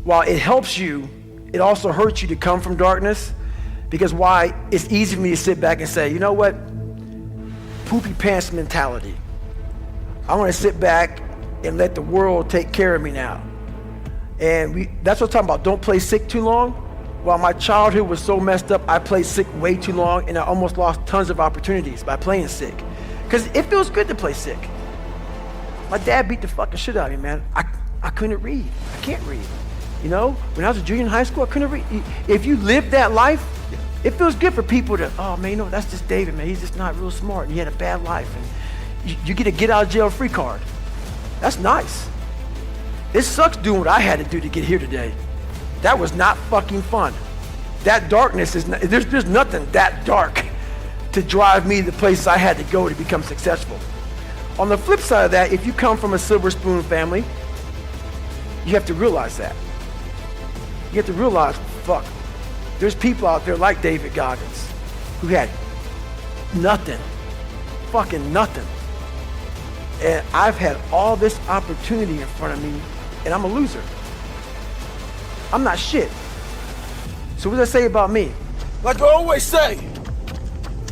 while it helps you, it also hurts you to come from darkness. Because why? It's easy for me to sit back and say, you know what? Poopy pants mentality. I want to sit back and let the world take care of me now. And that's what I'm talking about. Don't play sick too long. While my childhood was so messed up, I played sick way too long, and I almost lost tons of opportunities by playing sick. Because it feels good to play sick. My dad beat the fucking shit out of me, man. I couldn't read. I can't read. You know, when I was a junior in high school, I couldn't read. If you live that life, it feels good for people to, oh man, you know, that's just David, man. He's just not real smart, and he had a bad life, and you get a get out of jail free card. That's nice. It sucks doing what I had to do to get here today. That was not fucking fun. That darkness is not, there's nothing that dark to drive me to the places I had to go to become successful. On the flip side of that, if you come from a silver spoon family, you have to realize that. You have to realize, fuck, there's people out there like David Goggins who had nothing, fucking nothing. And I've had all this opportunity in front of me, and I'm a loser. I'm not shit. So what does that say about me? Like I always say,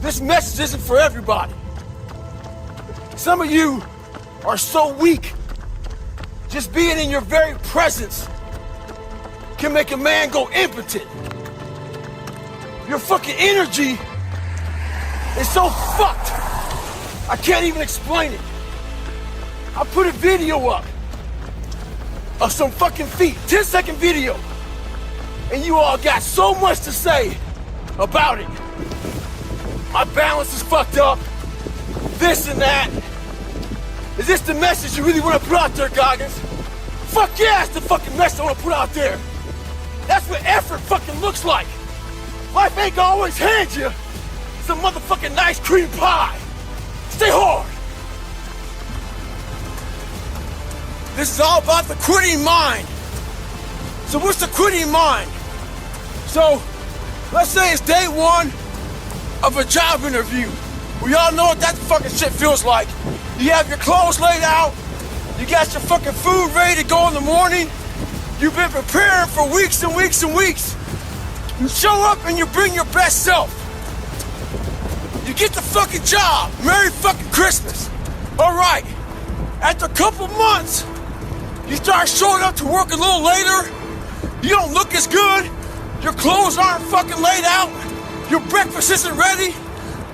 this message isn't for everybody. Some of you are so weak, just being in your very presence can make a man go impotent. Your fucking energy is so fucked, I can't even explain it. I put a video up of some fucking feet, 10-second video, and you all got so much to say about it. My balance is fucked up, this and that. Is this the message you really want to put out there, Goggins? Fuck yeah, it's the fucking message I want to put out there. That's what effort fucking looks like. Life ain't gonna always hand you some motherfucking nice cream pie. Stay hard. This is all about the quitting mind. So what's the quitting mind? So, let's say it's day one of a job interview. We all know what that fucking shit feels like. You have your clothes laid out, you got your fucking food ready to go in the morning, you've been preparing for weeks and weeks and weeks. You show up and you bring your best self. You get the fucking job. Merry fucking Christmas. All right. After a couple months, you start showing up to work a little later. You don't look as good. Your clothes aren't fucking laid out. Your breakfast isn't ready.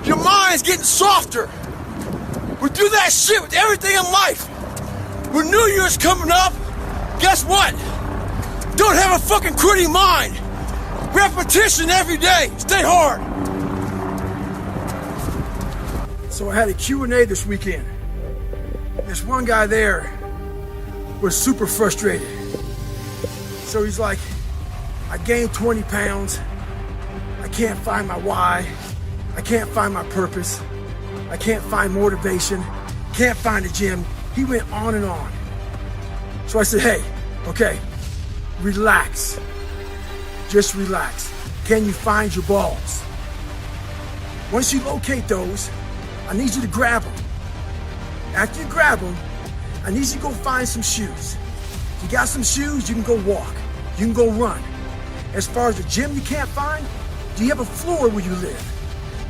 Your mind's getting softer. We do that shit with everything in life. When New Year's coming up, guess what? Don't have a fucking quitting mind. Repetition every day. Stay hard. So I had a Q&A this weekend. This one guy there was super frustrated. So he's like, I gained 20 pounds. I can't find my why. I can't find my purpose. I can't find motivation. Can't find a gym. He went on and on. So I said, hey, okay, relax. Just relax. Can you find your balls? Once you locate those, I need you to grab them. After you grab them, I need you to go find some shoes. If you got some shoes, you can go walk. You can go run. As far as the gym you can't find, do you have a floor where you live?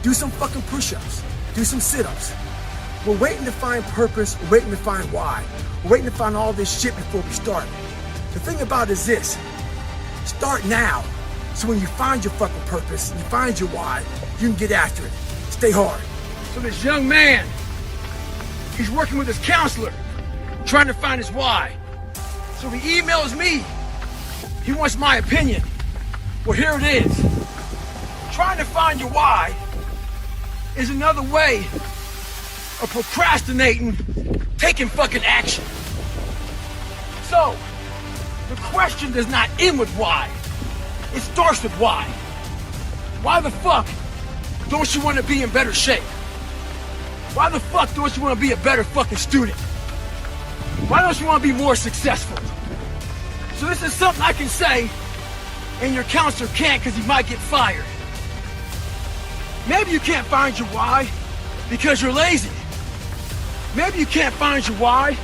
Do some fucking push-ups. Do some sit-ups. We're waiting to find purpose. We're waiting to find why. We're waiting to find all this shit before we start. The thing about it is this. Start now. So when you find your fucking purpose, you find your why, you can get after it. Stay hard. So this young man, he's working with his counselor, trying to find his why. So he emails me. He wants my opinion. Well, here it is. Trying to find your why is another way of procrastinating, taking fucking action. So, the question does not end with why. It starts with why. Why the fuck don't you want to be in better shape? Why the fuck don't you want to be a better fucking student? Why don't you want to be more successful? So this is something I can say, and your counselor can't because he might get fired. Maybe you can't find your why because you're lazy. Maybe you can't find your why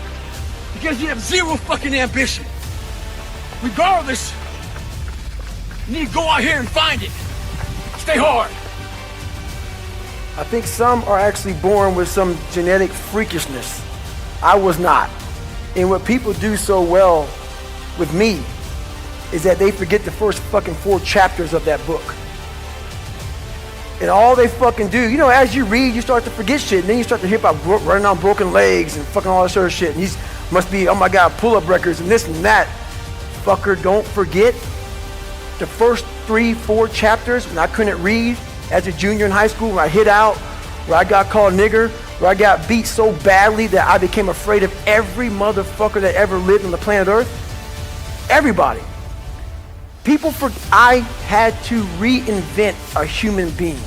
because you have zero fucking ambition. Regardless, You need to go out here and find it. Stay hard. I think some are actually born with some genetic freakishness. I was not. And what people do so well with me is that they forget the first fucking 4 chapters of that book. And all they fucking do, you know, as you read, you start to forget shit. And then you start to hear about running on broken legs and fucking all this other shit. And these must be, oh my God, pull-up records and this and that. Fucker, don't forget the first 3-4 chapters when I couldn't read as a junior in high school, when I hid out, where I got called nigger, where I got beat so badly that I became afraid of every motherfucker that ever lived on the planet Earth. Everybody. I had to reinvent a human being.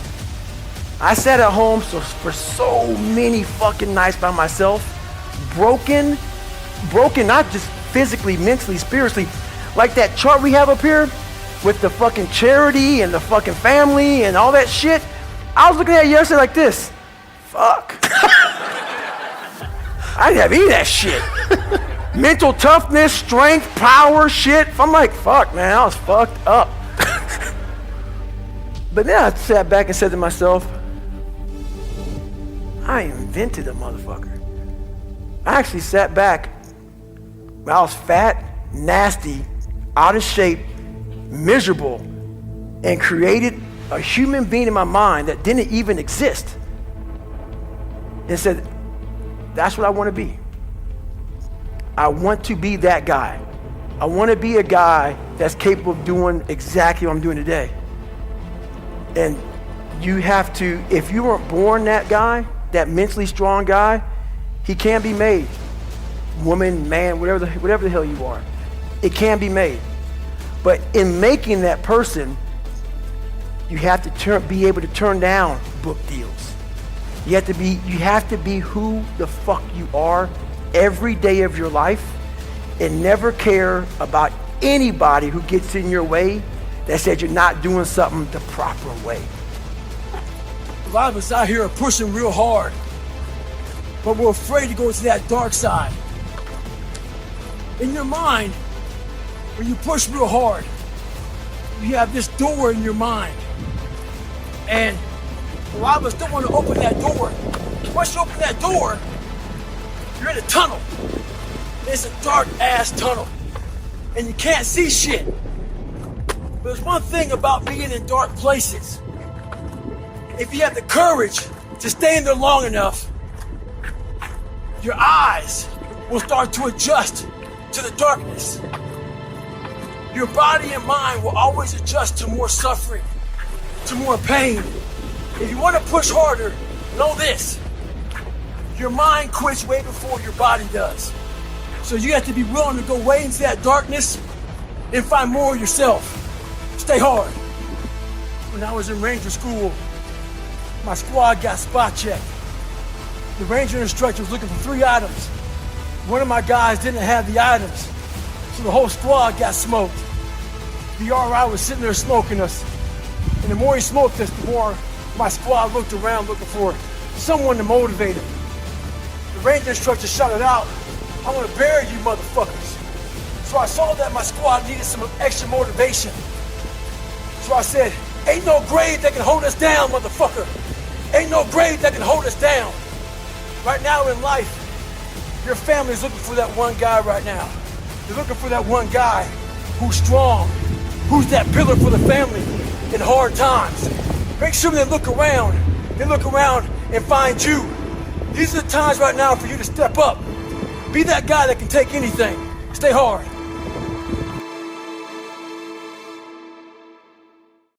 I sat at home for so many fucking nights by myself, broken, not just physically, mentally, spiritually, like that chart we have up here with the fucking charity and the fucking family and all that shit. I was looking at it yesterday like this. Fuck. I didn't have any of that shit. Mental toughness, strength, power, shit. I'm like, fuck, man, I was fucked up. But then I sat back and said to myself, I invented a motherfucker. I actually sat back when I was fat, nasty, out of shape, miserable, and created a human being in my mind that didn't even exist. And said, that's what I want to be. I want to be that guy. I want to be a guy that's capable of doing exactly what I'm doing today. And you have to, if you weren't born that guy, that mentally strong guy, he can be made. Woman, man, whatever the hell you are. It can be made. But in making that person, you have to be able to turn down book deals. You have to be who the fuck you are every day of your life and never care about anybody who gets in your way that said you're not doing something the proper way. A lot of us out here are pushing real hard, but we're afraid to go to that dark side. In your mind, when you push real hard, you have this door in your mind. And a lot of us don't want to open that door. Once you open that door, you're in a tunnel. It's a dark ass tunnel. And you can't see shit. But there's one thing about being in dark places. If you have the courage to stay in there long enough, your eyes will start to adjust to the darkness. Your body and mind will always adjust to more suffering, to more pain. If you want to push harder, know this. Your mind quits way before your body does. So you have to be willing to go way into that darkness and find more of yourself. Stay hard. When I was in Ranger school, my squad got spot checked. The Ranger instructor was looking for 3 items. One of my guys didn't have the items, so the whole squad got smoked. The RI was sitting there smoking us, and the more he smoked us, the more my squad looked around looking for someone to motivate him. The Ranger instructor shouted out, "I'm gonna bury you motherfuckers." So I saw that my squad needed some extra motivation. So I said, "Ain't no grave that can hold us down, motherfucker. Ain't no grave that can hold us down." Right now in life, your family's looking for that one guy right now. They're looking for that one guy who's strong, who's that pillar for the family in hard times. Make sure they look around and find you. These are the times right now for you to step up. Be that guy that can take anything. Stay hard.